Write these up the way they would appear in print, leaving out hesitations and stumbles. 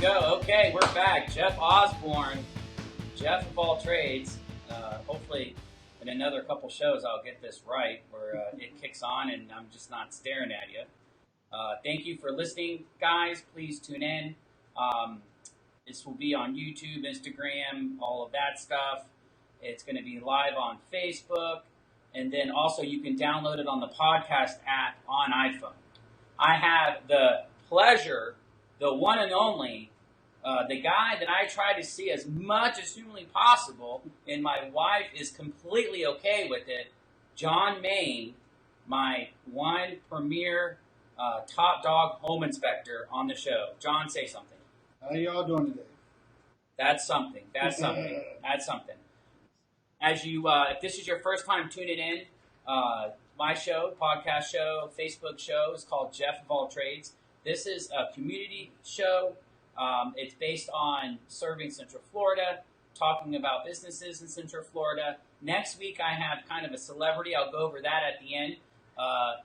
go. Okay, we're back. Jeff Osborne, Jeff of all trades. Hopefully, in another couple shows, I'll get this right, where it kicks on and I'm just not staring at you. Thank you for listening, guys. Please tune in. This will be on YouTube, Instagram, all of that stuff. It's going to be live on Facebook, and then also you can download it on the podcast app on iPhone. I have the pleasure, the one and only, the guy that I try to see as much as humanly possible, and my wife is completely okay with it, John Maine, my one premier top dog home inspector on the show. John, say something. How y'all doing today? That's something. That's something. That's something. As you, if this is your first time tuning in, my show, podcast show, Facebook show is called Jeff of All Trades. This is a community show. It's based on serving Central Florida, talking about businesses in Central Florida. Next week, I have kind of a celebrity. I'll go over that at the end.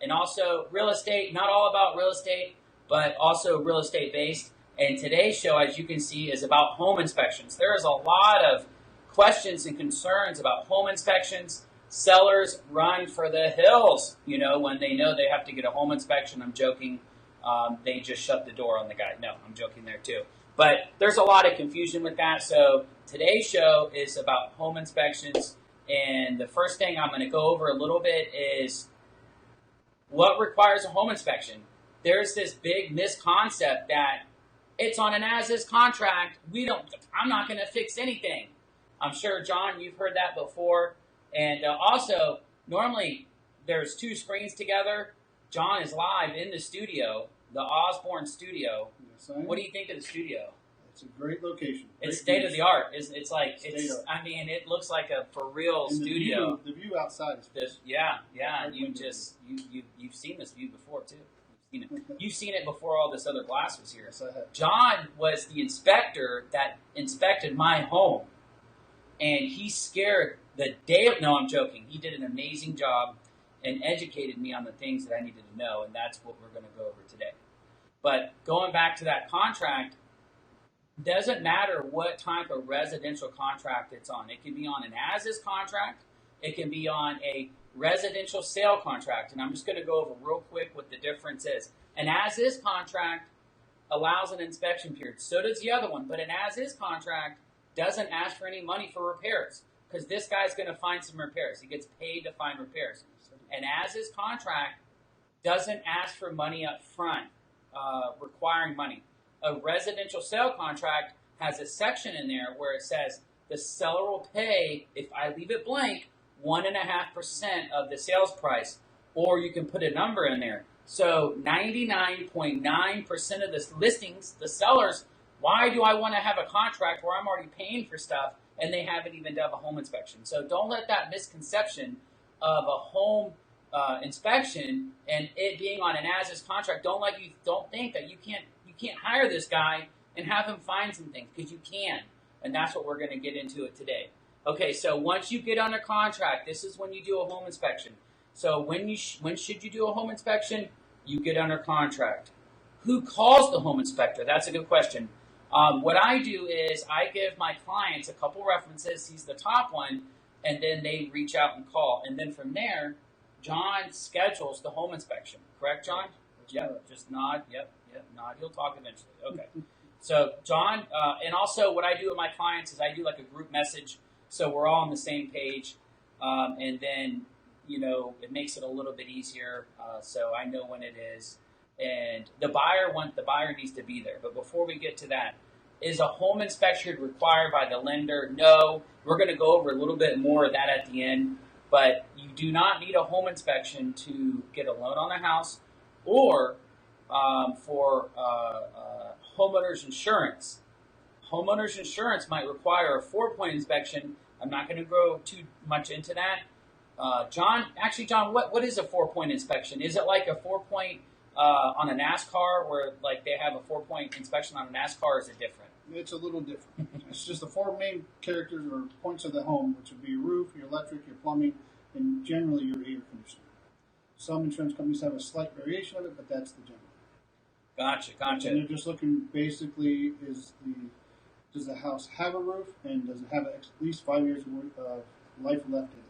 And also real estate, not all about real estate, but also real estate based. And today's show, as you can see, is about home inspections. There is a lot of questions and concerns about home inspections. Sellers run for the hills, when they know they have to get a home inspection. I'm joking. They just shut the door on the guy. No, I'm joking there too. But there's a lot of confusion with that. So today's show is about home inspections. And the first thing I'm going to go over a little bit is what requires a home inspection. There's this big misconcept that it's on an as-is contract. I'm not going to fix anything. I'm sure, John, you've heard that before. And also, normally there's two screens together. John is live in the studio, the Osborne studio. Yes, I am. What do you think of the studio? It's a great location. It's state of the art. I mean, it looks like a for real and studio. The view outside is Yeah. You've seen this view before too. You've seen it before all this other glass was here. Yes, I have. John was the inspector that inspected my home, and he scared the day. No, I'm joking. He did an amazing job and educated me on the things that I needed to know, and that's what we're going to go over today. But going back to that contract, doesn't matter what type of residential contract it's on. It can be on an as-is contract. It can be on a residential sale contract. And I'm just going to go over real quick what the difference is. An as-is contract allows an inspection period. So does the other one. But an as-is contract doesn't ask for any money for repairs, because this guy's going to find some repairs. He gets paid to find repairs. An as-is contract doesn't ask for money up front, requiring money. A residential sale contract has a section in there where it says the seller will pay, if I leave it blank, 1.5% of the sales price, or you can put a number in there. So 99.9% of the listings, the sellers, why do I want to have a contract where I'm already paying for stuff and they haven't even done a home inspection? So don't let that misconception of a home inspection and it being on an as-is contract, don't think that you can't hire this guy and have him find some things, because you can. And that's what we're going to get into it today. Okay, so once you get under contract, this is when you do a home inspection. So when should you do a home inspection? You get under contract. Who calls the home inspector? That's a good question. What I do is I give my clients a couple references. He's the top one, and then they reach out and call. And then from there, John schedules the home inspection. Correct, John? Yep, just nod. Yep, nod. He'll talk eventually. Okay. So, John, and also what I do with my clients is I do like a group message, so we're all on the same page. And then, it makes it a little bit easier, so I know when it is. And the buyer needs to be there. But before we get to that, is a home inspection required by the lender? No. We're going to go over a little bit more of that at the end. But you do not need a home inspection to get a loan on a house or for homeowner's insurance. Homeowner's insurance might require a 4-point inspection. I'm not going to go too much into that. John, what is a 4-point inspection? Is it like a 4-point on a NASCAR where like they have a 4-point inspection on a NASCAR, or is it different? It's a little different. It's just the 4 main characters or points of the home, which would be your roof, your electric, your plumbing, and generally your air conditioning. Some insurance companies have a slight variation of it, but that's the general. Gotcha, And gotcha. they're just looking basically does the house have a roof and does it have at least 5 years of life left in it?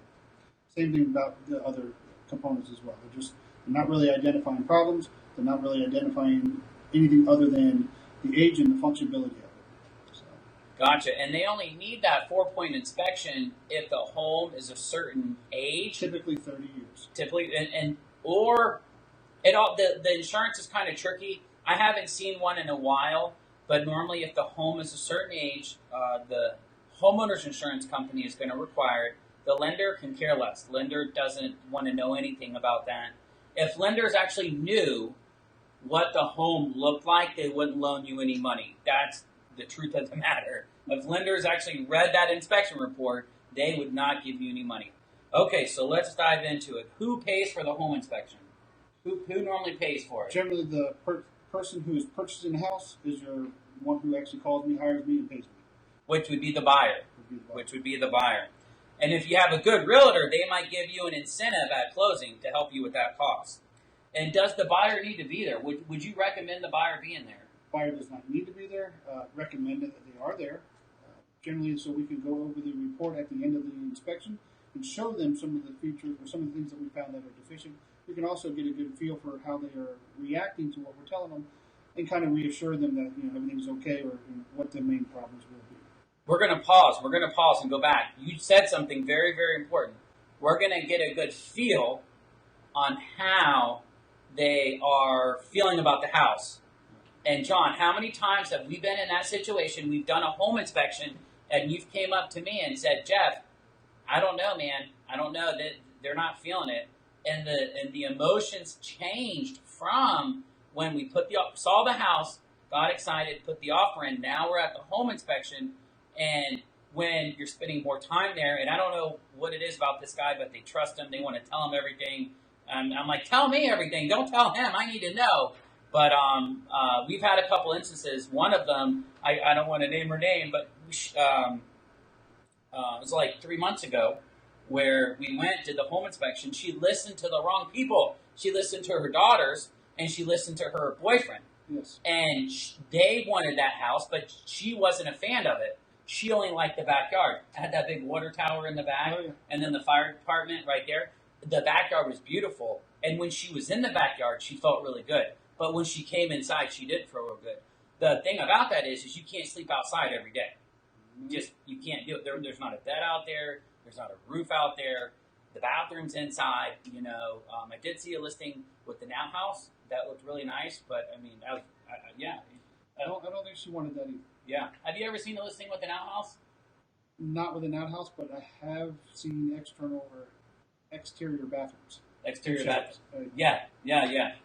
Same thing about the other components as well. They're not really identifying problems. They're not really identifying anything other than the age and the functionality of it. So Gotcha. And they only need that 4-point inspection if the home is a certain age, typically 30 years. typically, and or it all the insurance is kind of tricky. I haven't seen one in a while, but normally if the home is a certain age, the homeowner's insurance company is going to require it. The lender can care less. Lender doesn't want to know anything about that. If lenders actually knew what the home looked like, they wouldn't loan you any money. That's the truth of the matter. If lenders actually read that inspection report, they would not give you any money. Okay, so let's dive into it. Who pays for the home inspection? Who normally pays for it? Generally, the person who is purchasing the house is your one who actually calls me, hires me, and pays me. Which would be the buyer. Would be the buyer. Which would be the buyer. And if you have a good realtor, they might give you an incentive at closing to help you with that cost. And does the buyer need to be there? Would you recommend the buyer being there? Buyer does not need to be there. Recommended that they are there. Generally, so we can go over the report at the end of the inspection and show them some of the features or some of the things that we found that are deficient. We can also get a good feel for how they are reacting to what we're telling them, and kind of reassure them that everything's okay or what the main problems will be. We're going to pause. We're going to pause and go back. You said something very, very important. We're going to get a good feel on how they are feeling about the house. And John, how many times have we been in that situation? We've done a home inspection, and you've came up to me and said, "Jeff, I don't know, man. I don't know that they're not feeling it." And the emotions changed from when we saw the house, got excited, put the offer in. Now we're at the home inspection, and when you're spending more time there, and I don't know what it is about this guy, but they trust him. They want to tell him everything. I'm like, tell me everything. Don't tell him. I need to know. But we've had a couple instances. One of them, I don't want to name her name, but it was like 3 months ago where we went, did the home inspection. She listened to the wrong people. She listened to her daughters and she listened to her boyfriend. Yes. And they wanted that house, but she wasn't a fan of it. She only liked the backyard. It had that big water tower in the back, Oh, yeah. and then the fire department right there. The backyard was beautiful. And when she was in the backyard, she felt really good. But when she came inside, she didn't feel real good. The thing about that is you can't sleep outside every day. Just you can't do it. There's not a bed out there. There's not a roof out there. The bathroom's inside. I did see a listing with the Now House that looked really nice, but I mean, yeah, I don't think she wanted that either. yeah. Have you ever seen a listing with the Now House? Not with an outhouse, but I have seen external or exterior bathrooms. Exterior bathroom. Yeah.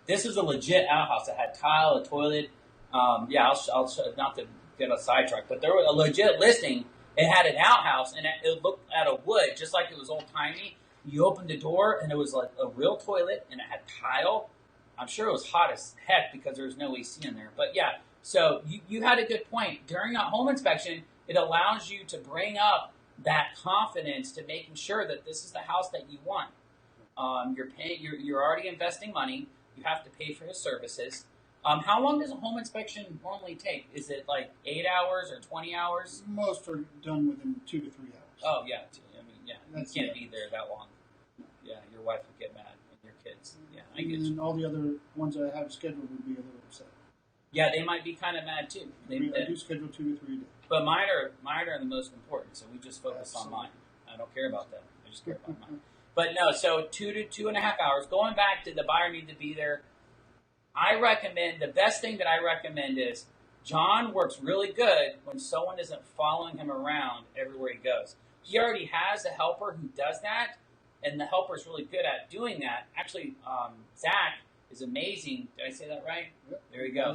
This is a legit outhouse. It had tile, a toilet. I'll not to get a sidetrack, but there was a legit listing. It had an outhouse, and it looked at a wood, just like it was old timey. You opened the door, and it was like a real toilet, and it had tile. I'm sure it was hot as heck because there was no AC in there. But yeah, so you had a good point. During a home inspection, it allows you to bring up that confidence to making sure that this is the house that you want. You're paying. You're already investing money. You have to pay for his services. How long does a home inspection normally take? Is it like 8 hours or 20 hours? Most are done within 2 to 3 hours. Oh yeah. I mean, yeah. That's you can't it. be there that long. Yeah, your wife would get mad and your kids. Yeah, I And get then you. all the other ones that I have scheduled would be a little upset. Yeah, they might be kind of mad too. I do schedule 2 to 3 a day. But mine are the most important, so we just focus on Absolutely. mine. I don't care about them. I just care about mine. But no, so 2 to 2.5 hours. Going back to the buyer need to be there. I recommend, the best thing that I recommend is John works really good when someone isn't following him around everywhere he goes. He already has a helper who does that, and the helper's really good at doing that. Actually, Zach is amazing. Did I say that right? Yep. There you go.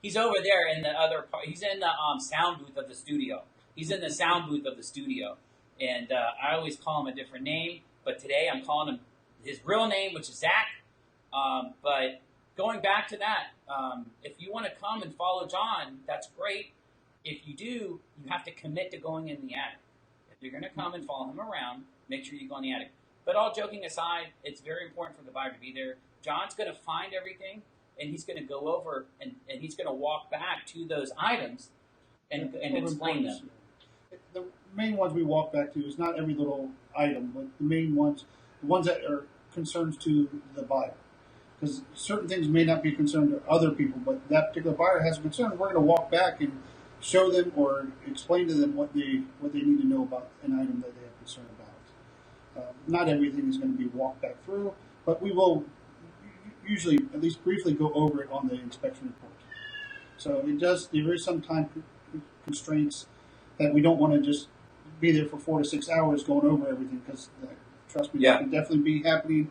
He's over there in the other part. He's in the sound booth of the studio. He's in the sound booth of the studio, and I always call him a different name. But today I'm calling him his real name, which is Zach. But going back to that, if you want to come and follow John, that's great. If you do, you have to commit to going in the attic. If you're going to come and follow him around, make sure you go in the attic. But all joking aside, it's very important for the buyer to be there. John's going to find everything. and he's going to go over and he's going to walk back to those items and explain them. The main ones we walk back to is not every little item, but the main ones, the ones that are concerns to the buyer. Because certain things may not be a concern to other people, but that particular buyer has a concern. We're going to walk back and show them or explain to them what they need to know about an item that they have concern about. Not everything is going to be walked back through, but we will usually at least briefly go over it on the inspection report. So there is some time constraints that we don't want to just be there for 4 to 6 hours going over everything, because trust me, that can definitely be happening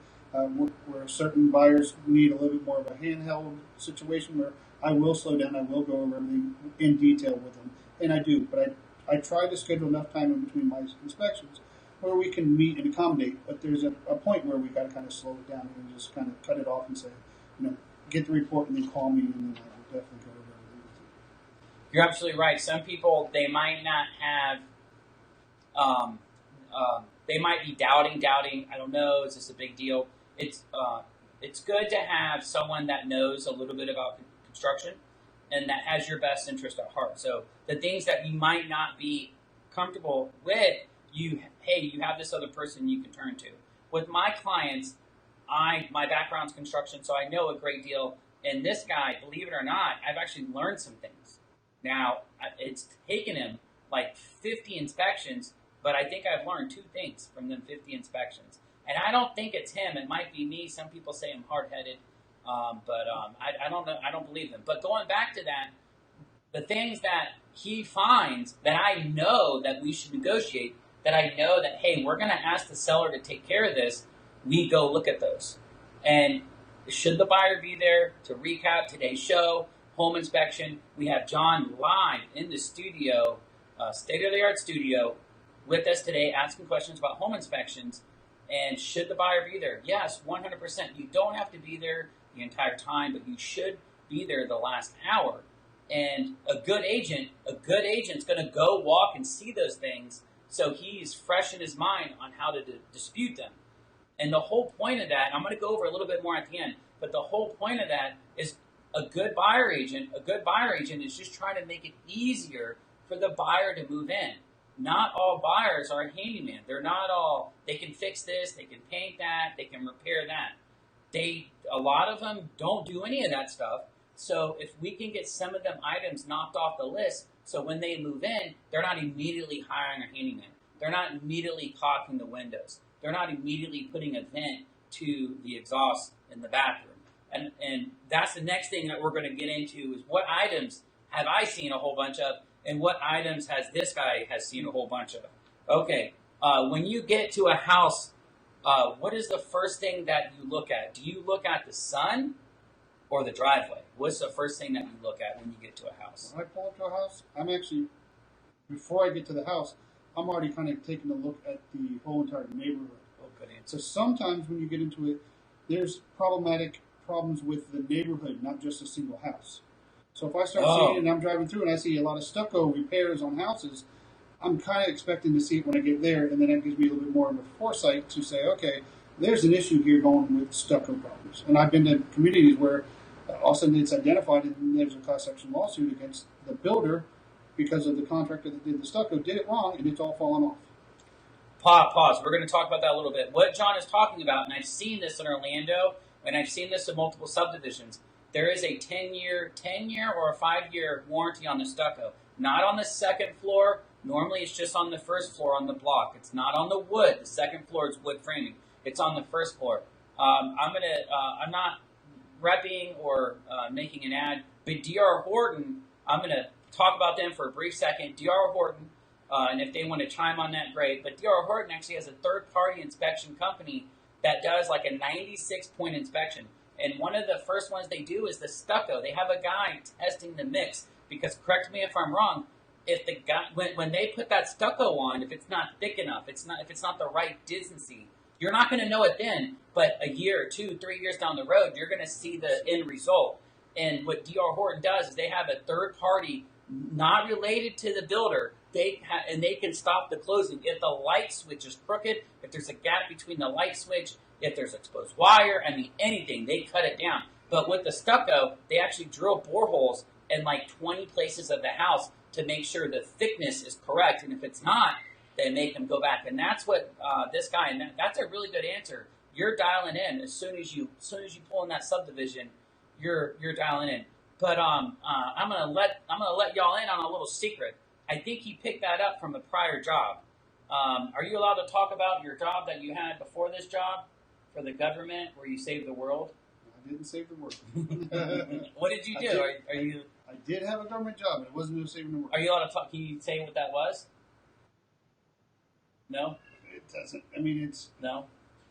where certain buyers need a little bit more of a handheld situation where I will slow down, I will go over everything in detail with them, and I do, but I try to schedule enough time in between my inspections where we can meet and accommodate, but there's a point where we got to kind of slow it down and just kind of cut it off and say, get the report and then call me, and then I will definitely go over everything with you. You're absolutely right. Some people, they might not have, they might be doubting. I don't know. Is this a big deal? It's good to have someone that knows a little bit about construction and that has your best interest at heart. So the things that you might not be comfortable with, you have this other person you can turn to. With my clients, my background's construction, so I know a great deal. And this guy, believe it or not, I've actually learned some things. Now, it's taken him like 50 inspections, but I think I've learned 2 things from them 50 inspections. And I don't think it's him. It might be me. Some people say I'm hard-headed, but I don't know. I don't believe them. But going back to that, the things that he finds that I know that we should negotiate, that I know that, hey, we're going to ask the seller to take care of this, we go look at those. And should the buyer be there? To recap today's show, home inspection, we have John live in the studio, state-of-the-art studio, with us today asking questions about home inspections. And should the buyer be there? Yes, 100%. You don't have to be there the entire time, but you should be there the last hour. And a good agent's going to go walk and see those things so he's fresh in his mind on how to dispute them. And the whole point of that, I'm going to go over a little bit more at the end, but the whole point of that is a good buyer agent is just trying to make it easier for the buyer to move in. Not all buyers are a handyman. They're not all, they can fix this, they can paint that, they can repair that. A lot of them don't do any of that stuff. So if we can get some of them items knocked off the list, so when they move in, they're not immediately hiring a handyman. They're not immediately caulking the windows. They're not immediately putting a vent to the exhaust in the bathroom. And that's the next thing that we're going to get into is what items have I seen a whole bunch of, and what items has this guy seen a whole bunch of. Okay, when you get to a house, what is the first thing that you look at? Do you look at the sun or the driveway? What's the first thing that you look at when you get to a house? When I pull up to a house, I'm actually, before I get to the house, I'm already kind of taking a look at the whole entire neighborhood. Oh, good answer. So sometimes when you get into it, there's problems with the neighborhood, not just a single house. So if I start seeing it and I'm driving through and I see a lot of stucco repairs on houses, I'm kind of expecting to see it when I get there, and then that gives me a little bit more of a foresight to say, okay, there's an issue here going with stucco problems. And I've been to communities where all of a sudden it's identified and there's a class action lawsuit against the builder because of the contractor that did the stucco did it wrong, and it's all fallen off. Pause. We're going to talk about that a little bit. What John is talking about, and I've seen this in Orlando, and I've seen this in multiple subdivisions, there is a 10-year or a 5-year warranty on the stucco. Not on the second floor. Normally it's just on the first floor on the block. It's not on the wood. The second floor is wood framing. It's on the first floor. I'm not repping or making an ad, but D.R. Horton, I'm going to talk about them for a brief second. D.R. Horton, and if they want to chime on that, great. But D.R. Horton actually has a third-party inspection company that does like a 96-point inspection. And one of the first ones they do is the stucco. They have a guy testing the mix because, correct me if I'm wrong, if the guy when they put that stucco on, if it's not thick enough, if it's not the right decency, you're not going to know it then. But a year, 2, 3 years down the road, you're going to see the end result. And what D.R. Horton does is they have a third party, not related to the builder. And they can stop the closing if the light switch is crooked, if there's a gap between the light switch, if there's exposed wire, anything, they cut it down. But with the stucco, they actually drill boreholes in like 20 places of the house to make sure the thickness is correct. And if it's not, they make them go back. And that's what this guy, and that's a really good answer. You're dialing in as soon as you pull in that subdivision, you're dialing in. But I'm gonna let y'all in on a little secret. I think he picked that up from a prior job. Are you allowed to talk about your job that you had before this job for the government, where you saved the world? I didn't save the world. What did you do? I did have a government job, but it wasn't no saving the world. Are you allowed to talk? Can you say what that was? No. It doesn't. I mean, it's no.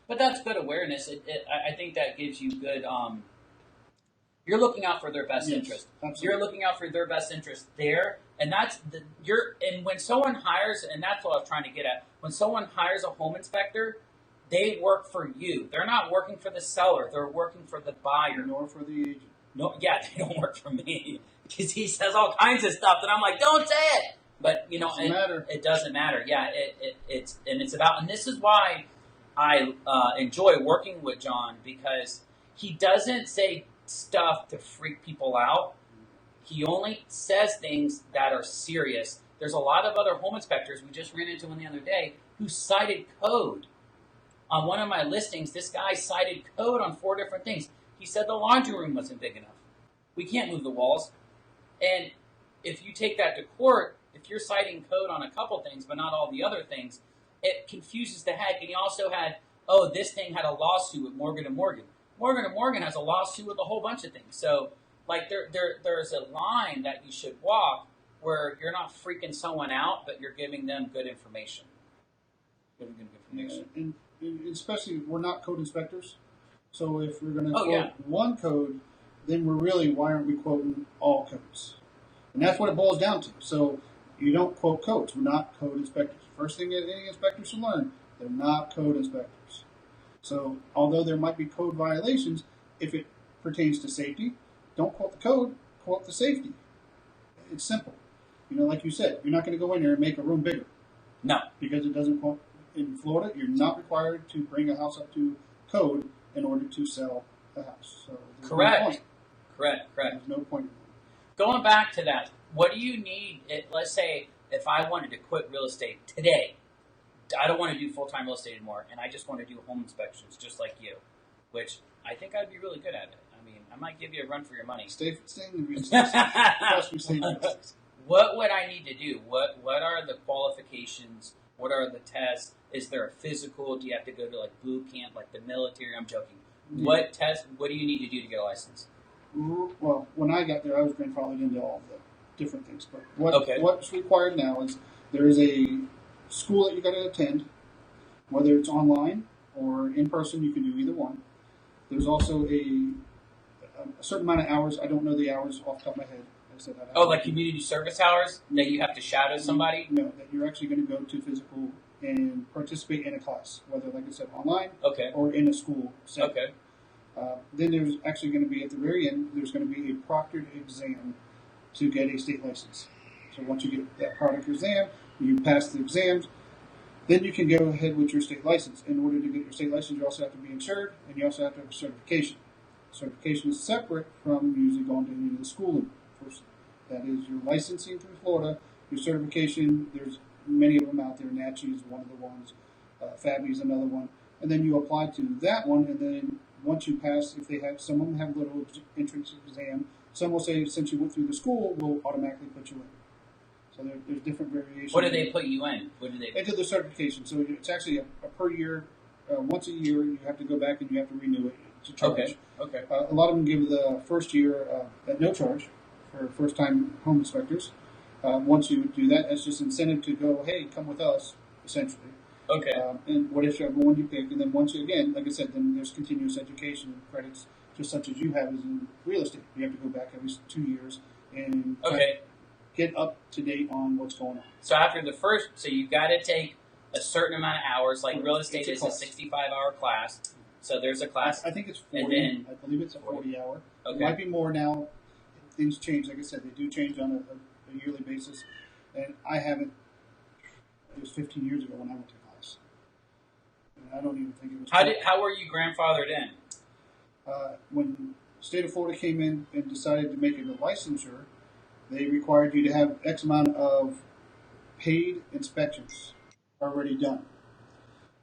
But that's good awareness. I think that gives you good. You're looking out for their best interest. Absolutely. You're looking out for their best interest there, and and when someone hires, and that's what I was trying to get at. When someone hires a home inspector, they work for you. They're not working for the seller. They're working for the buyer. Nor for the agent. No, yeah, they don't work for me because he says all kinds of stuff that I'm like, don't say it. But it doesn't matter. Yeah, it's about, and this is why I enjoy working with John, because he doesn't say stuff to freak people out. He only says things that are serious. There's a lot of other home inspectors, we just ran into one the other day, who cited code. On one of my listings, this guy cited code on 4 different things. He said the laundry room wasn't big enough. We can't move the walls. And if you take that to court, if you're citing code on a couple things but not all the other things, it confuses the heck. And he also had, this thing had a lawsuit with Morgan & Morgan. Morgan & Morgan has a lawsuit with a whole bunch of things. So, like, there's a line that you should walk where you're not freaking someone out, but you're giving them good information. Giving them good information. Yeah, and especially, we're not code inspectors. So if we're going to quote one code, then why aren't we quoting all codes? And that's what it boils down to. So you don't quote codes. We're not code inspectors. First thing that any inspector should learn, they're not code inspectors. So although there might be code violations, if it pertains to safety, don't quote the code, quote the safety. It's simple. Like you said, you're not going to go in there and make a room bigger. No. Because it doesn't quote. In Florida, you're not required to bring a house up to code in order to sell a house. So Correct. There's no point. Going back to that, what do you need? Let's say if I wanted to quit real estate today, I don't want to do full-time real estate anymore, and I just want to do home inspections just like you, which I think I'd be really good at it. I mean, I might give you a run for your money. Stay in the real estate. Trust me, stay in the real estate. What would I need to do? What are the qualifications? What are the tests? Is there a physical? Do you have to go to like boot camp, like the military? I'm joking. Yeah. What do you need to do to get a license? Well, when I got there, I was grandfathered into all the different things. But what's required now is there is a school that you got to attend, whether it's online or in person. You can do either one. There's also a certain amount of hours. I don't know the hours off the top of my head. Like community service hours that you have to shadow somebody? No, that you're actually going to go to physical and participate in a class, whether, like I said, online or in a school setting. Okay. Then there's actually going to be, at the very end, there's going to be a proctored exam to get a state license. So once you get that proctored exam, you pass the exams, then you can go ahead with your state license. In order to get your state license, you also have to be insured, and you also have to have a certification. Certification is separate from usually going to any of the schooling. That is your licensing through Florida, your certification. There's many of them out there. NACHI is one of the ones. FABI is another one. And then you apply to that one, and then once you pass, some of them have a little entrance exam. Some will say, since you went through the school, we'll automatically put you in. So there's different variations. What do they put you in? Into the certification. So it's actually a per year. Once a year, you have to go back and you have to renew it to charge. Okay. A lot of them give the first year at no charge for first-time home inspectors. Once you do that, that's just incentive to go, hey, come with us, essentially. Okay. And whichever one you pick. And then once you, again, like I said, then there's continuous education credits, just such as you have as in real estate. You have to go back every 2 years and get up to date on what's going on. So after the first, so you've got to take a certain amount of hours, like real estate is a 65-hour class. So there's a class. I think it's 40. I believe it's a 40-hour. Okay. It might be more now. Things change. Like I said, they do change on a yearly basis. And I haven't, it was 15 years ago when I went to class. And I don't even think it was. How were you grandfathered in? state of Florida came in and decided to make it a licensure. They required you to have X amount of paid inspections already done.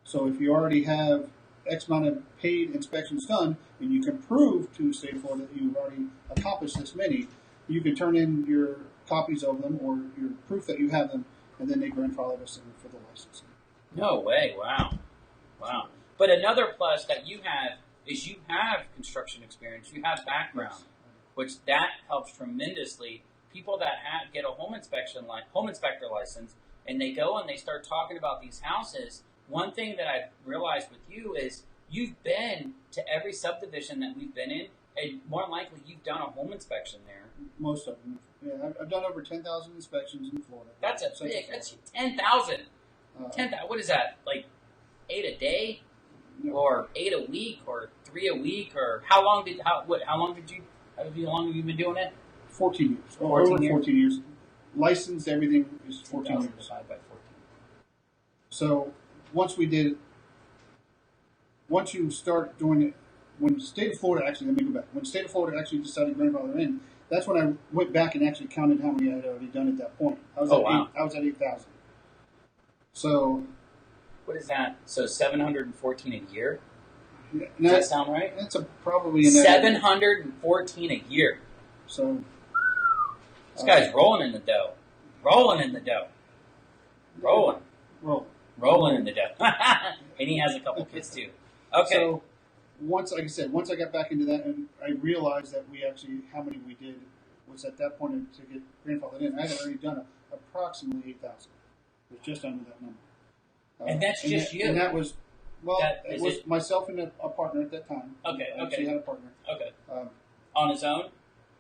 So if you already have X amount of paid inspections done, and you can prove to the state of Florida that you've already accomplished this many, you can turn in your copies of them or your proof that you have them, and then they grandfather us in for the licensing. No way! Wow, wow. But another plus that you have is you have construction experience, you have background, Yes. which that helps tremendously. People that get a home inspector license, and they go and they start talking about these houses. One thing that I've realized with you is you've been to every subdivision that we've been in, and more than likely you've done a home inspection there. Most of them. Yeah, I've done over 10,000 inspections in Florida. That's a Central big. Florida. That's 10,000. Uh, 10,000. What is that? Like 8 a day, no, or 8 a week, or 3 a week, or how long did you been doing it? 14 years. 14 over years. 14 years. Licensed, everything is 14 10,000 years. divided by 14. So once you start doing it, when the state of Florida actually, let me go back. When the state of Florida actually decided grandfather in, that's when I went back and actually counted how many I had already done at that point. I was at 8,000. So What is that? So 714 a year? yeah, Does that sound right? that's probably in that. 714 a year. So This guy's rolling in the dough. Rolling in the dough. Rolling. roll. Rolling in the dough. And he has a couple kids too. Okay. So once, like I said, once I got back into that, and I realized that we actually how many we did was at that point to get grandfathered in. I had already done approximately 8,000. It was just under that number. And that's just you. And that was it was it? myself and a partner at that time. Okay, I actually had a partner. Okay. Um, On his own?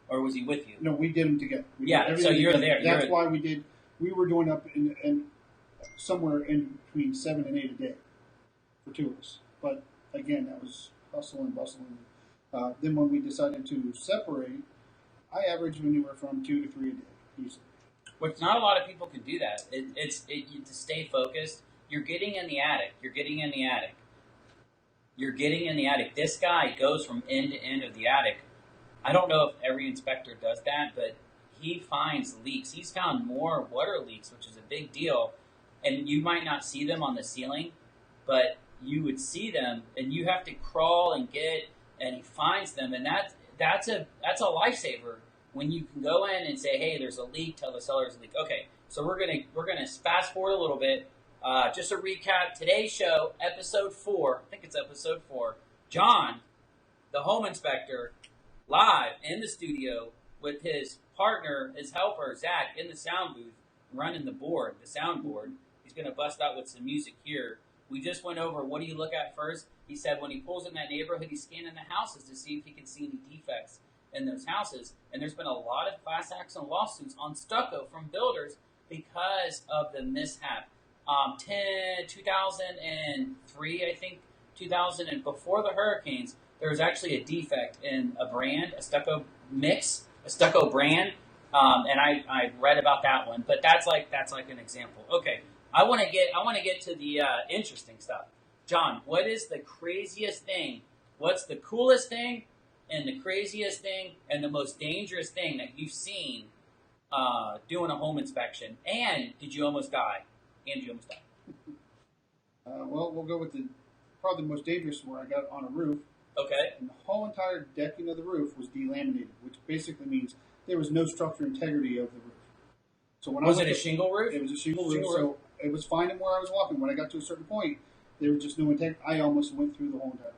Or was he with you? no, we did them together. We did Yeah, everything so you're together. there. That's why we did. We were doing up in somewhere in between 7 and 8 a day for two of us. But again, that was hustle and bustle. Then when we decided to separate, I averaged anywhere from 2 to 3 a day easily. Which not a lot of people can do that. To stay focused. You're getting in the attic. This guy goes from end to end of the attic. I don't know if every inspector does that, but he finds leaks. He's found more water leaks, which is a big deal. And you might not see them on the ceiling, but you would see them, and you have to crawl and he finds them, and that's a lifesaver when you can go in and say, hey, there's a leak, tell the seller there's a leak. Okay, so we're gonna fast forward a little bit. Just a recap, today's show, episode 4, I think it's episode 4, John, the home inspector, live in the studio with his partner, his helper, Zach, in the sound booth, running the soundboard. He's going to bust out with some music here. We just went over, what do you look at first? He said when he pulls in that neighborhood, he's scanning the houses to see if he can see any defects in those houses. And there's been a lot of class action lawsuits on stucco from builders because of the mishap. 2003, I think, 2000, and before the hurricanes, there was actually a defect in a stucco brand, and I read about that one. But that's like an example. Okay, I want to get to the interesting stuff. John, what is the craziest thing? What's the coolest thing, and the craziest thing, and the most dangerous thing that you've seen doing a home inspection? And did you almost die? Well, we'll go with probably the most dangerous where I got on a roof. Okay. And the whole entire decking of the roof was delaminated, which basically means there was no structural integrity of the roof. So when was it a shingle roof? It was a shingle roof, so it was fine where I was walking. When I got to a certain point, there was just no integrity. I almost went through the whole entire roof.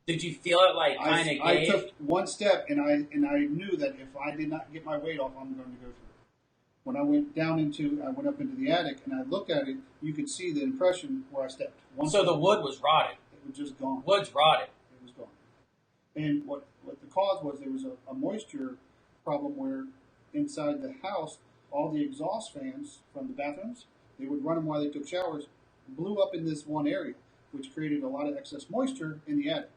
Did you feel it like kind of gave? I took one step, and I knew that if I did not get my weight off, I'm going to go through it. When I went up into the attic, and I looked at it, you could see the impression where I stepped. So the wood was rotted. It was just gone. Wood's rotted. It was gone. And what the cause was, there was a moisture problem where inside the house, all the exhaust fans from the bathrooms, they would run them while they took showers, blew up in this one area, which created a lot of excess moisture in the attic,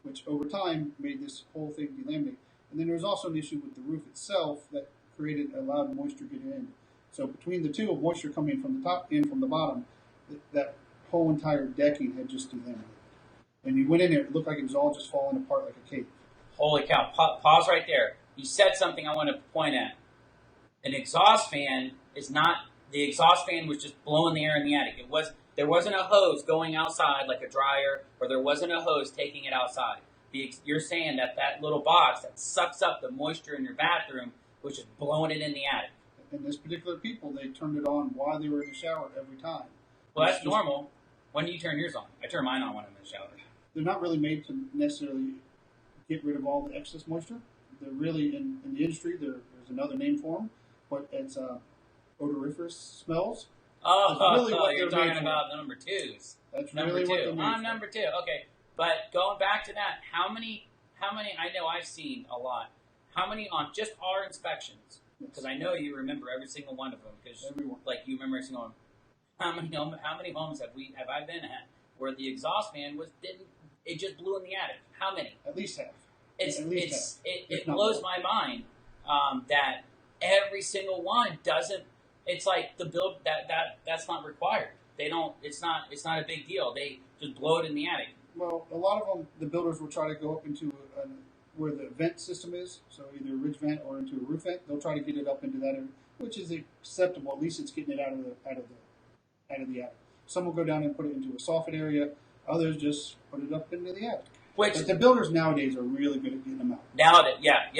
which over time made this whole thing delaminate. And then there was also an issue with the roof itself that allowed moisture getting in. So between the two, of moisture coming from the top and from the bottom, that whole entire decking had just delaminated. And you went in there, it looked like it was all just falling apart like a cake. Holy cow! Pause right there. You said something I want to point at. An exhaust fan is not. The exhaust fan was just blowing the air in the attic. There wasn't a hose going outside like a dryer, or there wasn't a hose taking it outside. You're saying that little box that sucks up the moisture in your bathroom was just blowing it in the attic. And this particular people, they turned it on while they were in the shower every time. Well, that's normal. When do you turn yours on? I turn mine on when I'm in the shower. They're not really made to necessarily get rid of all the excess moisture. They're really, in the industry, there's another name for them, but it's odoriferous smells. Oh, really you're talking about the number twos. That's number really two. what they're made I'm for. number two. Okay, but going back to that, how many? I know I've seen a lot. How many on just our inspections? Because I know you remember every single one of them. Because like you remember every single one. How many homes have I been at where the exhaust fan it just blew in the attic? How many? At least half. It blows my mind that every single one doesn't. It's like the build that's not required. They don't. It's not a big deal. They just blow it in the attic. Well, a lot of them, the builders will try to go up into where the vent system is, so either a ridge vent or into a roof vent. They'll try to get it up into that area, which is acceptable. At least it's getting it out of the attic. Some will go down and put it into a soffit area. Others just put it up into the attic. But the builders nowadays are really good at getting them out. Nowadays, yeah.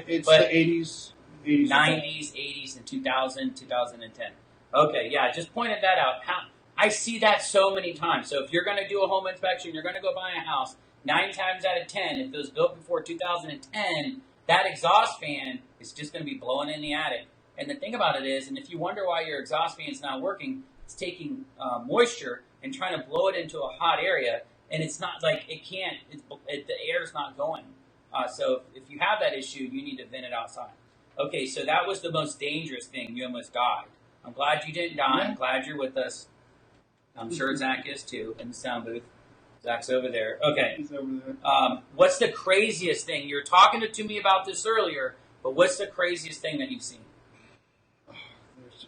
It's but the 80s, 90s, 80s, and 2000, 2010. Okay, yeah, just pointed that out. I see that so many times. So if you're going to do a home inspection, you're going to go buy a house, 9 times out of 10, if it was built before 2010, that exhaust fan is just going to be blowing in the attic. And the thing about it is, and if you wonder why your exhaust fan is not working, it's taking moisture and trying to blow it into a hot area, and it's not like it can't. The air's not going. So if you have that issue, you need to vent it outside. Okay, so that was the most dangerous thing. You almost died. I'm glad you didn't die. I'm glad you're with us. I'm sure Zach is too in the sound booth. Zach's over there. Okay. He's over there. What's the craziest thing? You were talking to me about this earlier, but what's the craziest thing that you've seen?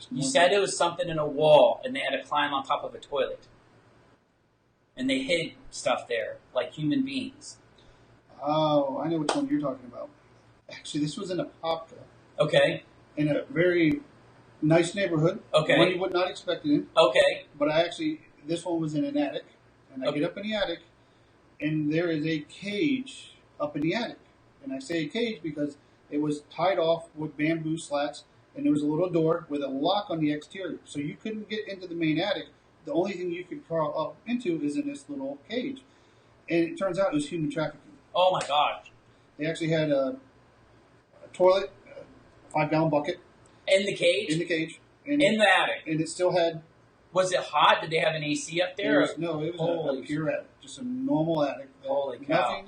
You said it was something in a wall, and they had to climb on top of a toilet. And they hid stuff there, like human beings. Oh, I know which one you're talking about. Actually, this was in Apopka. Okay. In a very nice neighborhood. Okay. One you would not expect it in. Okay. But this one was in an attic. And I get up in the attic, and there is a cage up in the attic. And I say a cage because it was tied off with bamboo slats, and there was a little door with a lock on the exterior. So you couldn't get into the main attic. The only thing you could crawl up into is in this little cage. And it turns out it was human trafficking. Oh, my gosh. They actually had a toilet, a 5-gallon bucket. In the cage? In the cage. And in the attic? And it still had... Was it hot? Did they have an AC up there? It was a pure attic. Just a normal attic. Holy cow.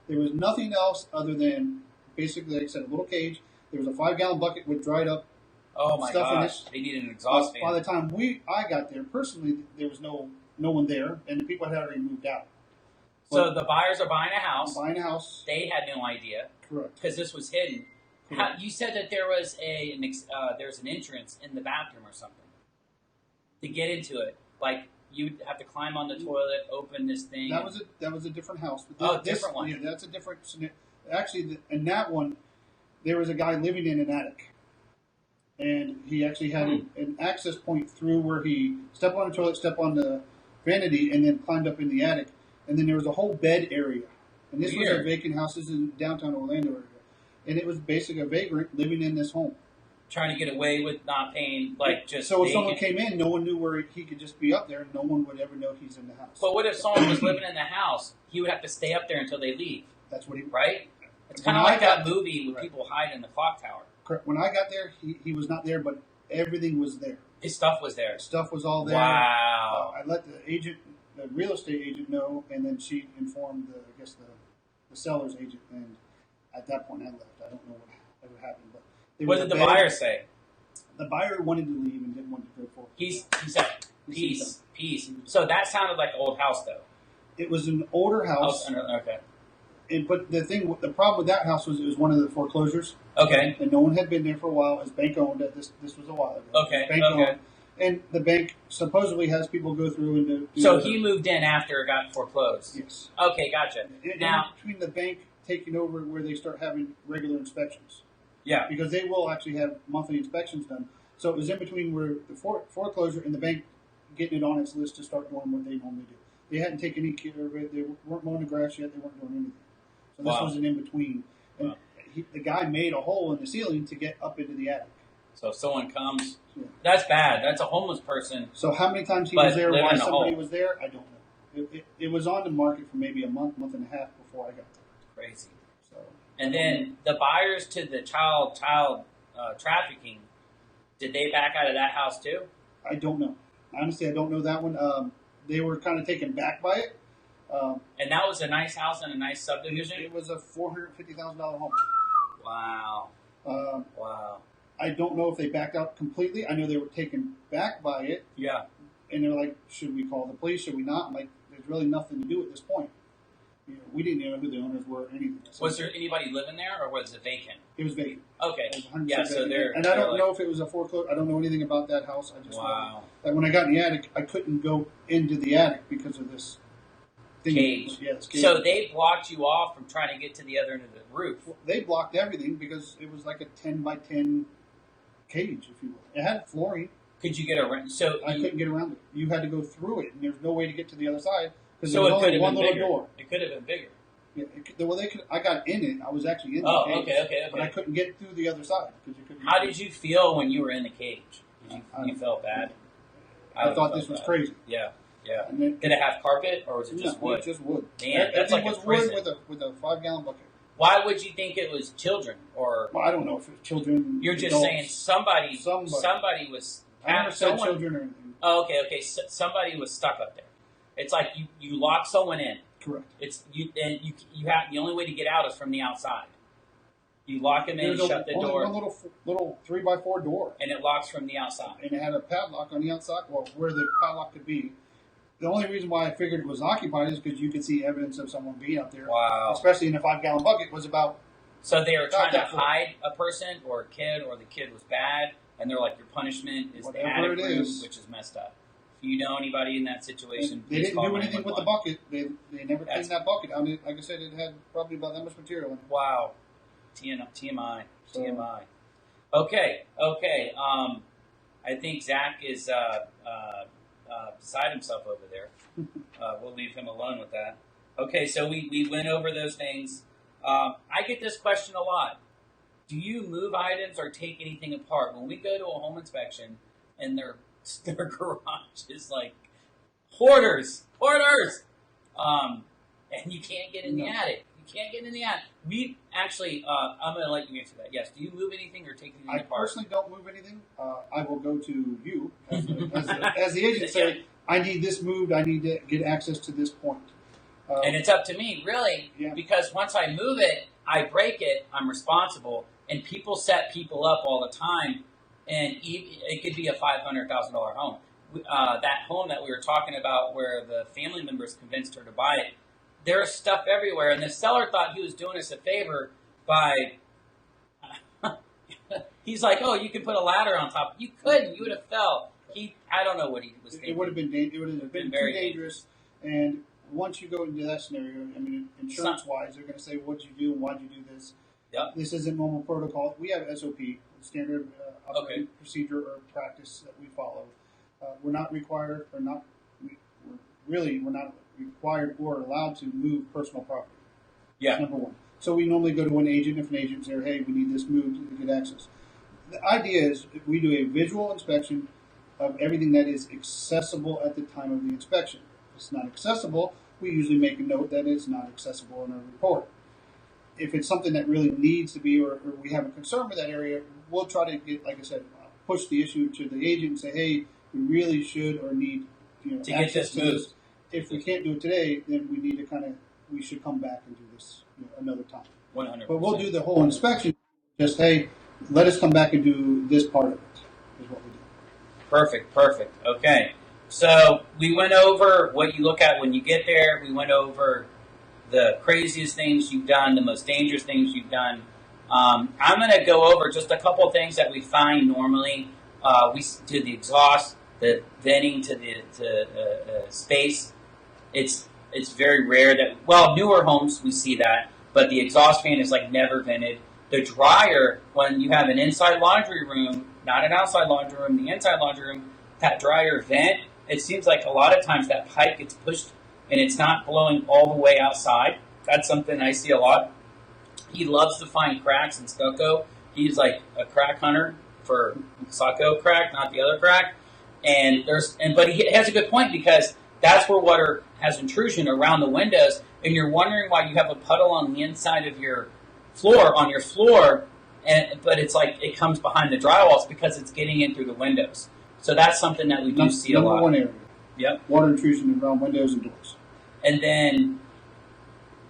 There was nothing else other than, basically, like I said, a little cage. There was a 5-gallon bucket with dried up stuff in it. They needed an exhaust fan. By the time I got there, personally, there was no one there, and the people had already moved out. So the buyers are buying a house. They had no idea. Correct. Because this was hidden. You said that there was an entrance in the bathroom or something to get into it. Like you'd have to climb on the toilet, open this thing. That was a different house. Different one. Yeah, that's a different. Actually, in that one, there was a guy living in an attic, and he actually had an access point through where he stepped on the toilet, stepped on the vanity, and then climbed up in the attic. And then there was a whole bed area. And this was a vacant house. This is in downtown Orlando area. And it was basically a vagrant living in this home. Trying to get away with not paying, So if someone came in, no one knew where he could just be up there, and no one would ever know he's in the house. But what if someone was living in the house? He would have to stay up there until they leave. That's what he... Right? It's kind of like that movie where people hide in the clock tower. Correct. When I got there, he was not there, but everything was there. His stuff was there. Stuff was all there. Wow. I let the real estate agent know, and then she informed the seller's agent, and at that point I left. I don't know what happened, but what did the buyer say? The buyer wanted to leave and didn't want to go forward. He said, peace. So that sounded like an old house, though. It was an older house. Okay. But the problem with that house was it was one of the foreclosures. Okay. And no one had been there for a while. It was bank owned. This was a while ago. Okay. Bank owned. And the bank supposedly has people go through and do. So he moved in after it got foreclosed. Yes. Okay, gotcha. Now, between the bank taking over where they start having regular inspections. Yeah. Because they will actually have monthly inspections done. So it was in between where the foreclosure and the bank getting it on its list to start doing what they normally do. They hadn't taken any care of it. They weren't mowing the grass yet. They weren't doing anything. So this was an in between. And the guy made a hole in the ceiling to get up into the attic. So if someone comes, that's bad. That's a homeless person. So how many times he was there, why somebody was there, I don't know. It was on the market for maybe a month and a half before I got there. Crazy. So, and then the buyers to the child trafficking, did they back out of that house too? I don't know. Honestly, I don't know that one. They were kind of taken back by it. And that was a nice house and a nice subdivision? It was a $450,000 home. Wow. Wow. I don't know if they backed out completely. I know they were taken back by it. Yeah. And they're like, should we call the police? Should we not? I'm like, there's really nothing to do at this point. We didn't know who the owners were or anything. So was there anybody living there, or was it vacant? It was vacant. Okay. It was yeah, so vacant. And I don't know if it was a foreclosure. I don't know anything about that house. I just know that when I got in the attic, I couldn't go into the attic because of this cage. Yeah, this cage. So they blocked you off from trying to get to the other end of the roof. Well, they blocked everything because it was like a 10 by 10 cage, if you will. It had flooring. Could you get around? So I couldn't get around it. You had to go through it, and there's no way to get to the other side because so there was only one little bigger. door. It could have been bigger. Yeah, well, I got in it. I was actually in the cage. Okay. But I couldn't get through the other side because you couldn't. How did you feel when you were in the cage? You felt bad? I thought this was crazy. Yeah. Then, did it have carpet, or was it just wood? Just wood. Man, that's like was a prison. wood with a 5-gallon bucket. Why would you think it was children? Or well, I don't know if it was children. You're just adults, saying somebody was. I never said children or anything. Oh, okay. So somebody was stuck up there. It's like you lock someone in. Correct. It's you have the only way to get out is from the outside. You lock them in, shut the door. One little 3x4 door, and it locks from the outside. And it had a padlock on the outside. Well, where the padlock could be. The only reason why I figured it was occupied is because you could see evidence of someone being out there. Wow. Especially in a 5-gallon bucket was about. So they were trying to hide a person or a kid, or the kid was bad, and they're like, your punishment is the attic room, which is messed up. If you know anybody in that situation, they didn't do anything with the bucket. They never cleaned that bucket. I mean, like I said, it had probably about that much material in it. Wow. TMI. TMI. Okay. I think Zach is beside himself over there. We'll leave him alone with that. Okay, so we went over those things. I get this question a lot. Do you move items or take anything apart? When we go to a home inspection and their garage is like hoarders, and you can't get in the attic. You can't get in the attic. We actually, I'm going to let you answer that. Yes. Do you move anything or take anything apart? I personally don't move anything. I will go to you as the agent. Say, I need this moved. I need to get access to this point. And it's up to me, really, because once I move it, I break it. I'm responsible, and people set people up all the time. And it could be a $500,000 home. That home that we were talking about, where the family members convinced her to buy it, there's stuff everywhere, and the seller thought he was doing us a favor by. He's like, "Oh, you can put a ladder on top." You couldn't. You would have fell. I don't know what he was thinking. It would have been. It would have been very dangerous. And once you go into that scenario, I mean, insurance-wise, they're going to say, "What'd you do? Why'd you do this?" Yep. This isn't normal protocol. We have SOP, standard operating procedure or practice that we follow. We're not required, or not. We're not required or allowed to move personal property. Yeah. That's number one. So we normally go to an agent. If an agent says, "Hey, we need this moved to get access," the idea is we do a visual inspection of everything that is accessible at the time of the inspection. If it's not accessible, we usually make a note that it's not accessible in our report. If it's something that really needs to be, or we have a concern with that area, we'll try to get, like I said, push the issue to the agent and say, "Hey, we really should or need to get this moved." If we can't do it today, then we need to we should come back and do this another time. 100%. But we'll do the whole inspection. Just, hey, let us come back and do this part of it, is what we do. Perfect. Okay. So we went over what you look at when you get there. We went over the craziest things you've done, the most dangerous things you've done. I'm going to go over just a couple things that we find normally. We did the exhaust. the venting to space. It's very rare that, well, newer homes we see that, but the exhaust fan is like never vented. The dryer, when you have an inside laundry room, not an outside laundry room, the inside laundry room, that dryer vent, it seems like a lot of times that pipe gets pushed and it's not blowing all the way outside. That's something I see a lot. He loves to find cracks in stucco. He's like a crack hunter for stucco crack, not the other crack. But he has a good point, because that's where water has intrusion around the windows, and you're wondering why you have a puddle on the inside of your floor, but it's like it comes behind the drywalls because it's getting in through the windows. So that's something that we do see a lot. Number one area. Yep. Water intrusion around windows and doors. And then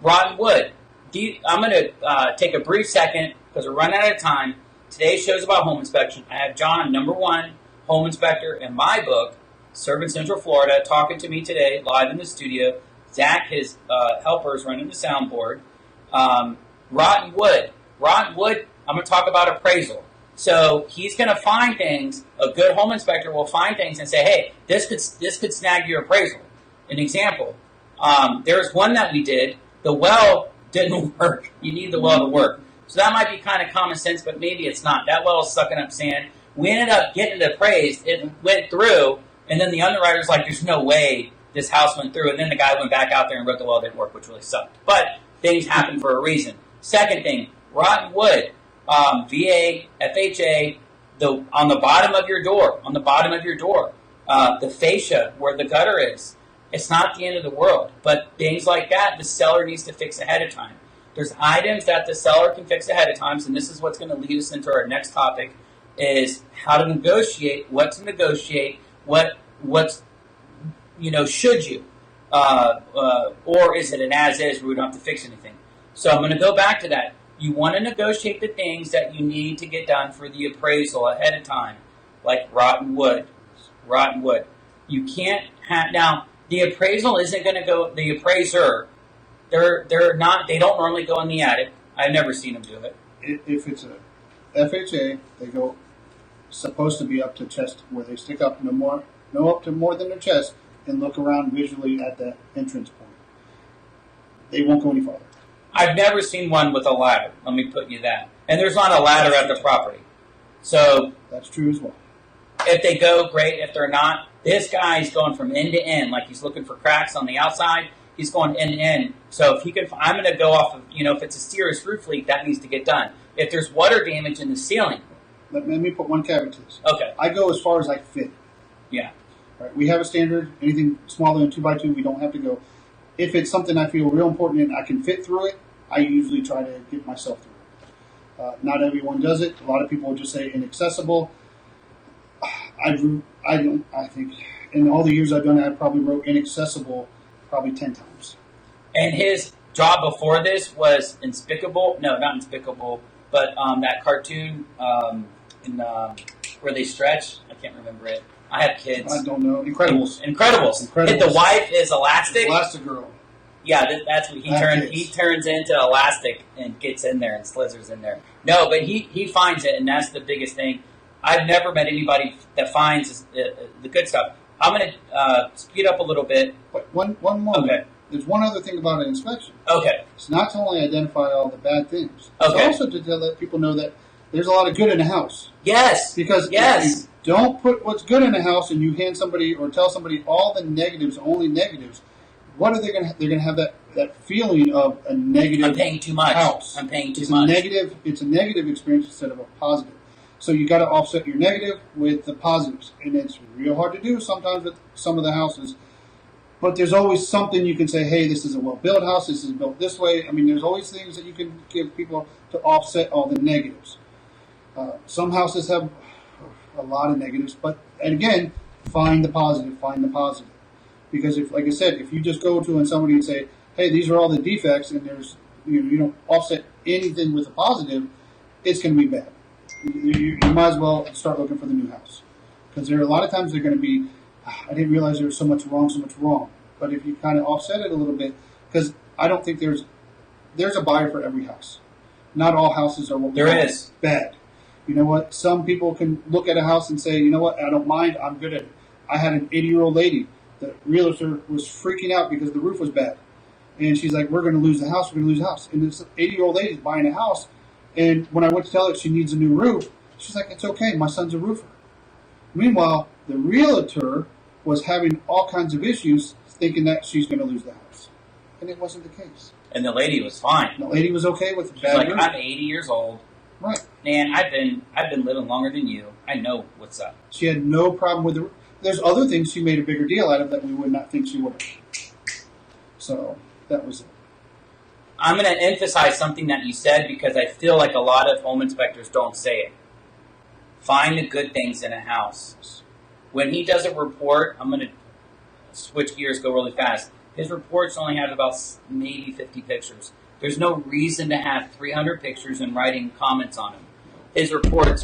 rotten wood. I'm going to take a brief second because we're running out of time. Today's show is about home inspection. I have John, number one home inspector in my book, Serving Central Florida, talking to me today live in the studio. Zach, his helper, is running the soundboard. Rotten wood. Rotten wood, I'm going to talk about appraisal. So he's going to find things. A good home inspector will find things and say, hey, this could snag your appraisal. An example. There's one that we did. The well didn't work. You need the well to work. So that might be kind of common sense, but maybe it's not. That well is sucking up sand. We ended up getting it appraised. It went through, and then the underwriter's like, there's no way this house went through. And then the guy went back out there and wrote the well didn't work, which really sucked. But things happen for a reason. Second thing, rotten wood. VA, FHA, on the bottom of your door, the fascia where the gutter is. It's not the end of the world, but things like that, the seller needs to fix ahead of time. There's items that the seller can fix ahead of time, and this is what's going to lead us into our next topic, is how to negotiate, what to negotiate, what's, should you, or is it an as-is where we don't have to fix anything? So I'm going to go back to that. You want to negotiate the things that you need to get done for the appraisal ahead of time, like rotten wood. Rotten wood. You can't have, now, the appraisal isn't going to go, the appraiser, they don't normally go in the attic. I've never seen them do it. If it's a FHA, they go supposed to be up to chest, where they stick up up to more than their chest and look around visually at the entrance point. They won't go any farther. I've never seen one with a ladder. Let me put you that. And there's not a ladder at the property. So that's true as well. If they go, great. If they're not, this guy's going from end to end, like he's looking for cracks on the outside. He's going end to end. So if he can, I'm going to go off of, if it's a serious roof leak, that needs to get done. If there's water damage in the ceiling. Let me put one caveat to this. Okay. I go as far as I fit. Yeah. All right, we have a standard. Anything smaller than 2x2, we don't have to go. If it's something I feel real important and I can fit through it, I usually try to get myself through it. Not everyone does it. A lot of people just say inaccessible. I think in all the years I've done it, I probably wrote inaccessible probably 10 times. And his job before this was Inspicable. No, not Inspicable, but that cartoon where they stretch. I can't remember it. I have kids. I don't know. Incredibles. And the wife is Elastic. Elastigirl. Yeah, that's what he turns. He turns into Elastic and gets in there and slithers in there. No, but he finds it, and that's the biggest thing. I've never met anybody that finds the good stuff. I'm going to speed up a little bit. But one more. Okay. There's one other thing about an inspection. Okay. It's not to only identify all the bad things. Okay. It's also to let people know that there's a lot of good in the house. Yes. Because if you don't put what's good in the house and you hand somebody or tell somebody all the negatives, only negatives, what are they going to have? They're going to have that feeling of a negative. I'm paying too much. House. I'm paying too much. It's a negative experience instead of a positive. So you got to offset your negative with the positives, and it's real hard to do sometimes with some of the houses. But there's always something you can say, hey, this is a well-built house. This is built this way. I mean, there's always things that you can give people to offset all the negatives. Some houses have a lot of negatives, and again, find the positive. Because if, like I said, if you just go to somebody and say, hey, these are all the defects, and there's you don't offset anything with a positive, it's going to be bad. You might as well start looking for the new house. Because there are a lot of times they're going to be, I didn't realize there was so much wrong. But if you kind of offset it a little bit, because I don't think there's a buyer for every house. Not all houses are what we there is bad. You know what? Some people can look at a house and say, you know what, I don't mind, I'm good at it. I had an 80-year-old lady. The realtor was freaking out because the roof was bad. And she's like, we're going to lose the house. We're going to lose the house. And this 80-year-old lady is buying a house. And when I went to tell her she needs a new roof, she's like, it's okay. My son's a roofer. Meanwhile, the realtor was having all kinds of issues thinking that she's going to lose the house. And it wasn't the case. And the lady was fine. The lady was okay with the She's bad like, roof. I'm 80 years old. Right. Man, I've been living longer than you. I know what's up. She had no problem with the roof. There's other things she made a bigger deal out of that we would not think she would have. So that was it. I'm going to emphasize something that you said because I feel like a lot of home inspectors don't say it. Find the good things in a house. When he does a report, I'm going to switch gears, go really fast. His reports only have about maybe 50 pictures. There's no reason to have 300 pictures and writing comments on them. His reports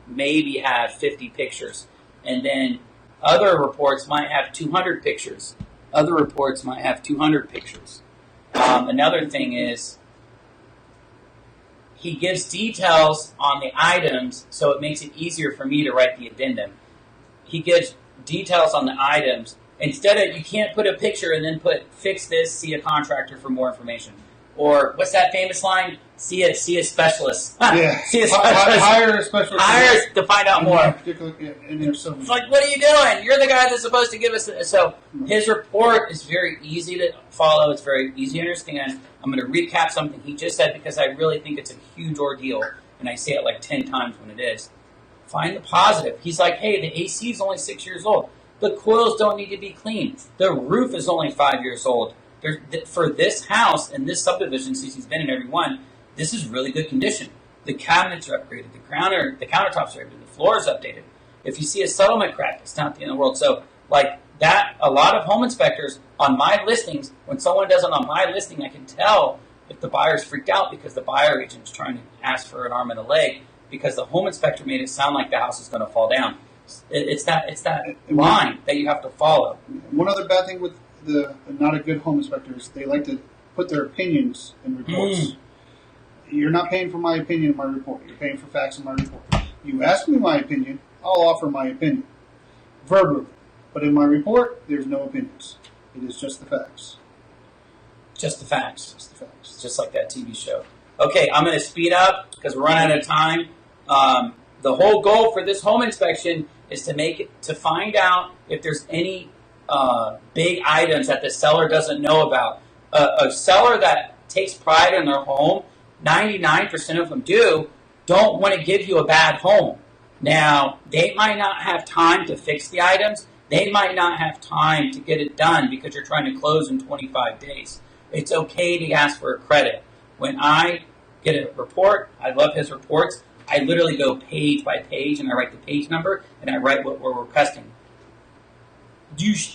maybe have 50 pictures. And then other reports might have 200 pictures. Other reports might have 200 pictures. Another thing is he gives details on the items, so it makes it easier for me to write the addendum. He gives details on the items. Instead of, you can't put a picture and then put, fix this, see a contractor for more information. Or, what's that famous line? See a specialist. Yeah. See a specialist. Hire a specialist. Hire to find out more. It's like, what are you doing? You're the guy that's supposed to give us... So, his report is very easy to follow. It's very easy to understand. I'm going to recap something he just said because I really think it's a huge ordeal. And I say it like 10 times when it is. Find the positive. He's like, hey, the AC is only 6 years old. The coils don't need to be cleaned. The roof is only 5 years old. For this house and this subdivision, since he's been in every one, this is really good condition. The cabinets are upgraded. The countertops are upgraded. The floor is updated. If you see a settlement crack, it's not the end of the world. So, like that, a lot of home inspectors on my listings, when someone does it on my listing, I can tell if the buyer's freaked out because the buyer agent's trying to ask for an arm and a leg because the home inspector made it sound like the house is going to fall down. It's that line that you have to follow. One other bad thing with the not a good home inspectors, they like to put their opinions in reports. You're not paying for my opinion in my report. You're paying for facts in my report. You ask me my opinion, I'll offer my opinion. Verbally. But in my report, there's no opinions. It is just the facts. Just the facts. Just the facts. Just like that TV show. Okay, I'm going to speed up because we're running out of time. The whole goal for this home inspection is to find out if there's any big items that the seller doesn't know about. A seller that takes pride in their home, 99% of them don't want to give you a bad home. Now, they might not have time to fix the items. They might not have time to get it done because you're trying to close in 25 days. It's okay to ask for a credit. When I get a report, I love his reports, I literally go page by page and I write the page number and I write what we're requesting.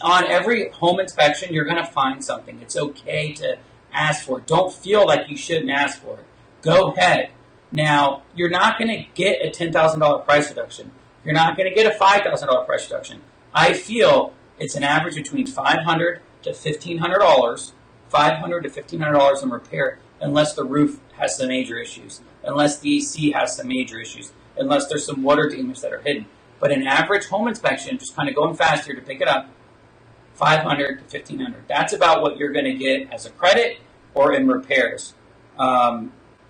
On every home inspection, you're going to find something. It's okay to ask for it. Don't feel like you shouldn't ask for it. Go ahead. Now, you're not going to get a $10,000 price reduction. You're not going to get a $5,000 price reduction. I feel it's an average between $500 to $1,500, $500 to $1,500 in repair, unless the roof has some major issues, unless the AC has some major issues, unless there's some water damage that are hidden. But an average home inspection, just kind of going fast here to pick it up, $500 to $1,500. That's about what you're going to get as a credit or in repairs.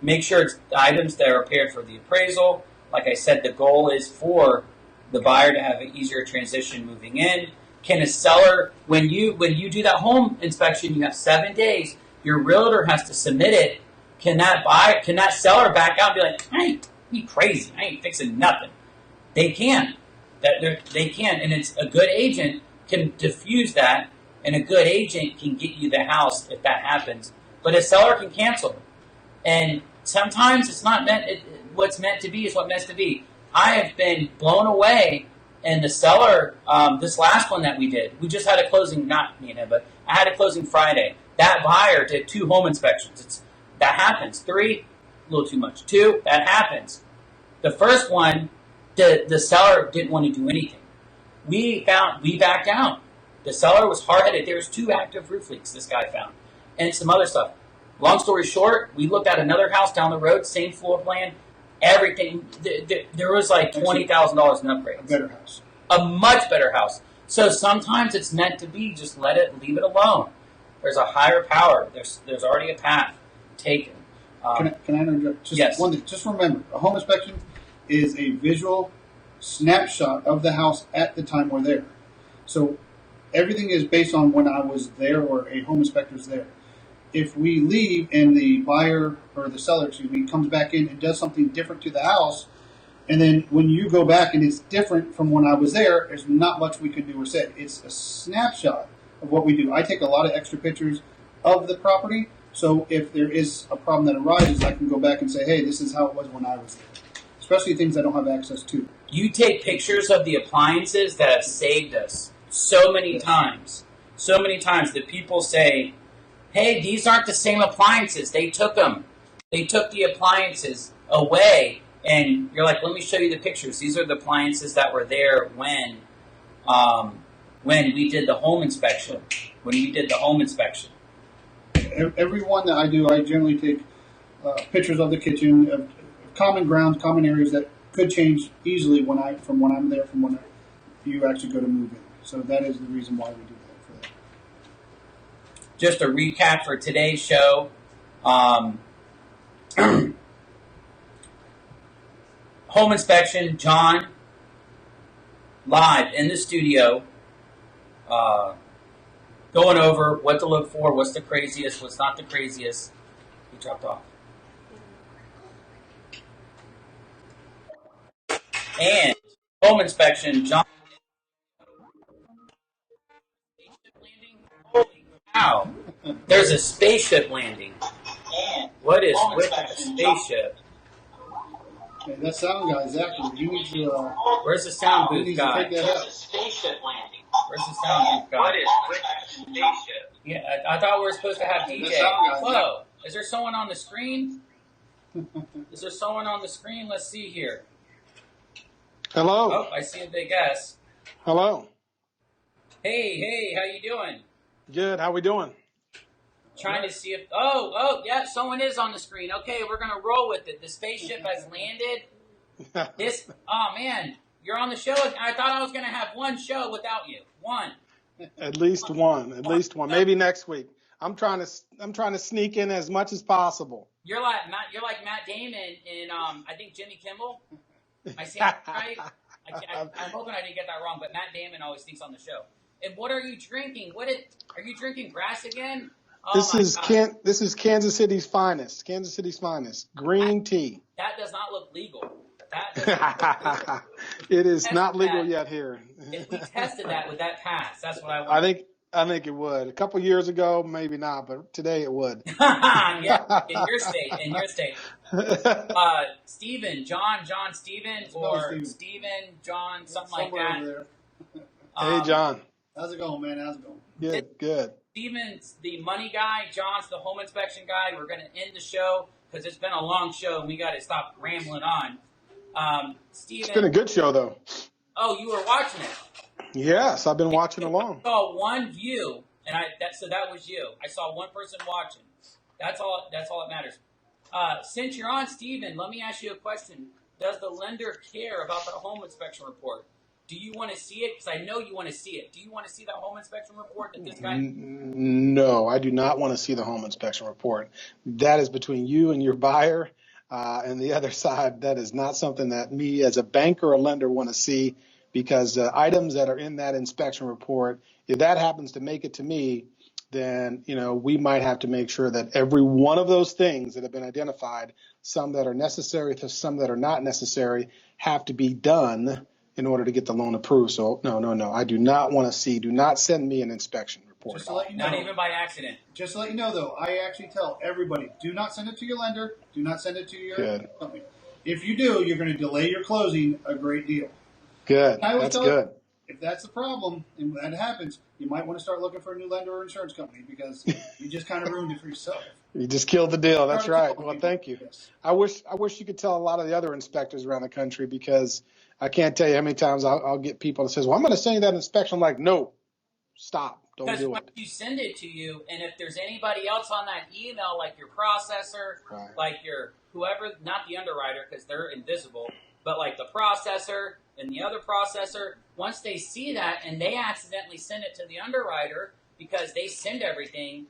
Make sure it's items that are repaired for the appraisal. Like I said, the goal is for the buyer to have an easier transition moving in. Can a seller, when you do that home inspection, you have 7 days. Your realtor has to submit it. Can that seller back out and be like, "Hey, you crazy? I ain't fixing nothing." They can. They can, and it's a good agent can diffuse that, and a good agent can get you the house if that happens. But a seller can cancel, and sometimes it's not meant. What's meant to be is what meant to be. I have been blown away, and the seller, this last one that we did, we just had a closing. Not me and him, but I had a closing Friday. That buyer did 2 home inspections. That happens. 3, a little too much. 2, that happens. The first one, the seller didn't want to do anything. We backed out. The seller was hard-headed. There was 2 active roof leaks this guy found, and some other stuff. Long story short, we looked at another house down the road, same floor plan, everything. There was like $20,000 in upgrades. A better house. a much better house. So sometimes it's meant to be. Just leave it alone. There's a higher power. There's already a path taken. Can I interject? Yes. One thing. Just remember, a home inspection is a visual snapshot of the house at the time we're there. So everything is based on when I was there or a home inspector's there. If we leave and the buyer or the seller, comes back in and does something different to the house, and then when you go back and it's different from when I was there, there's not much we can do or say. It's a snapshot of what we do. I take a lot of extra pictures of the property, so if there is a problem that arises, I can go back and say, hey, this is how it was when I was there. Especially things I don't have access to. You take pictures of the appliances that have saved us so many times. So many times that people say, hey, these aren't the same appliances. They took them. They took the appliances away. And you're like, let me show you the pictures. These are the appliances that were there when we did the home inspection. Every one that I do, I generally take pictures of the kitchen, of common grounds, common areas that could change easily from when I'm there, from when you actually go to move in. So that is the reason why we do that for that. Just a recap for today's show. Home inspection, John, live in the studio, going over what to look for, what's the craziest, what's not the craziest. He dropped off. And home inspection, John. Spaceship landing? Holy cow. There's a spaceship landing. What is with that spaceship? Okay, that sound guy is active. You need to. Where's the sound you booth need guy? to take that out. Spaceship landing. Where's the sound booth guy? What is with that spaceship? Yeah, I thought we were supposed to have DJ. Whoa. Is there someone on the screen? Is there someone on the screen? Let's see here. Hello. Oh, I see a big S. Hello. Hey, how you doing? Good. How we doing? Trying to see if... yeah, someone is on the screen. Okay, we're going to roll with it. The spaceship has landed. Oh, man, you're on the show. I thought I was going to have one show without you. One. At least one. Maybe next week. I'm trying to sneak in as much as possible. You're like Matt Damon in I think Jimmy Kimmel. I say that right? I'm hoping I didn't get that wrong, but Matt Damon always thinks on the show. And what are you drinking? Are you drinking grass again? Oh, this is Kansas City's finest. Green tea. That does not look legal. It is not legal yet here. If we tested that, would that pass? That's what I want. I think it would. A couple years ago, maybe not, but today it would. Yeah, in your state. Stephen, John, Stephen, or Stephen, John, something like that. Hey, John. How's it going, man? How's it going? Good. Stephen's the money guy. John's the home inspection guy. We're going to end the show because it's been a long show and we got to stop rambling on. Stephen, it's been a good show, though. Oh, you were watching it? Yes, I've been watching along. I saw one view, and that was you. I saw one person watching. That's all that matters. Since you're on, Stephen, let me ask you a question. Does the lender care about the home inspection report? Do you want to see it? Because I know you want to see it. Do you want to see that home inspection report that this guy... No, I do not want to see the home inspection report. That is between you and your buyer and the other side. That is not something that me as a banker or a lender want to see, because items that are in that inspection report, if that happens to make it to me, then we might have to make sure that every one of those things that have been identified, some that are necessary to some that are not necessary, have to be done in order to get the loan approved. So no, I do not want to see. Do not send me an inspection report. Just to let you know, not even by accident. Just to let you know, though, I actually tell everybody: do not send it to your lender. Do not send it to your company. If you do, you're going to delay your closing a great deal. Good. That's good. If that's the problem, and that happens, you might want to start looking for a new lender or insurance company, because you just kind of ruined it for yourself. You just killed the deal. That's right. Well, thank you. Yes. I wish you could tell a lot of the other inspectors around the country, because I can't tell you how many times I'll get people that says, well, I'm going to send you that inspection. I'm like, no, stop. Don't do it. Because when you send it to you, and if there's anybody else on that email, like your processor, like your whoever, not the underwriter because they're invisible, but like the processor, and the other processor, once they see that and they accidentally send it to the underwriter because they send everything,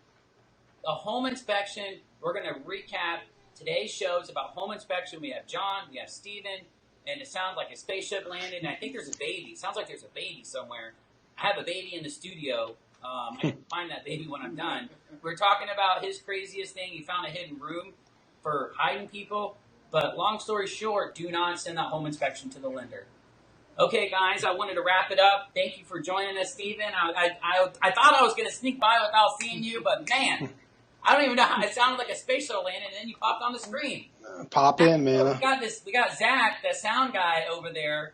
a home inspection, we're going to recap today's shows about home inspection. We have John, we have Steven, and it sounds like a spaceship landed, and I think there's a baby. It sounds like there's a baby somewhere. I have a baby in the studio. I can find that baby when I'm done. We're talking about his craziest thing. He found a hidden room for hiding people. But long story short, do not send that home inspection to the lender. Okay, guys, I wanted to wrap it up. Thank you for joining us, Steven. I thought I was going to sneak by without seeing you, but man, I don't even know how it sounded like a space shuttle landed, and then you popped on the screen. Pop in, man. We got Zach, the sound guy over there,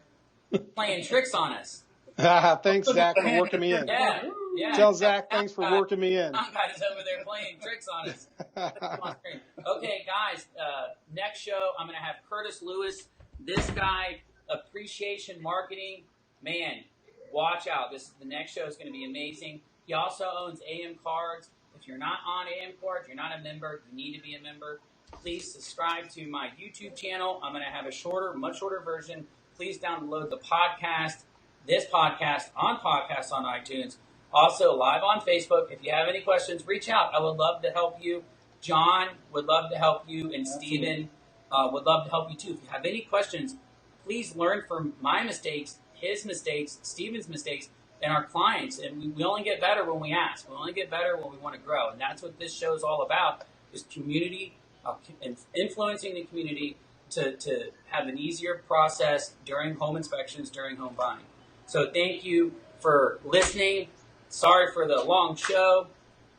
playing tricks on us. Thanks, Zach, for working me in. Yeah. Tell Zach thanks for working me in. Sound guy's over there playing tricks on us. Okay, guys, next show, I'm going to have Curtis Lewis. This guy, appreciation marketing. Man, watch out. The next show is going to be amazing. He also owns AM Cards. If you're not on AM Cards, you're not a member, you need to be a member. Please subscribe to my YouTube channel. I'm going to have a much shorter version. Please download the podcast, this podcast on iTunes. Also, live on Facebook. If you have any questions, reach out. I would love to help you. John would love to help you, and Steven would love to help you too. If you have any questions, please learn from my mistakes, his mistakes, Steven's mistakes, and our clients. And we only get better when we ask. We only get better when we want to grow. And that's what this show is all about, is community, and influencing the community to have an easier process during home inspections, during home buying. So thank you for listening. Sorry for the long show.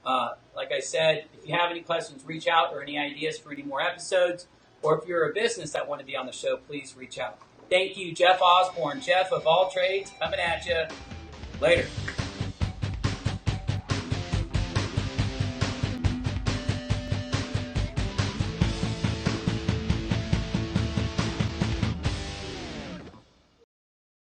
Like I said, if you have any questions, reach out, or any ideas for any more episodes. Or if you're a business that want to be on the show, please reach out. Thank you, Jeff Osborne, Jeff of All Trades, coming at you. Later.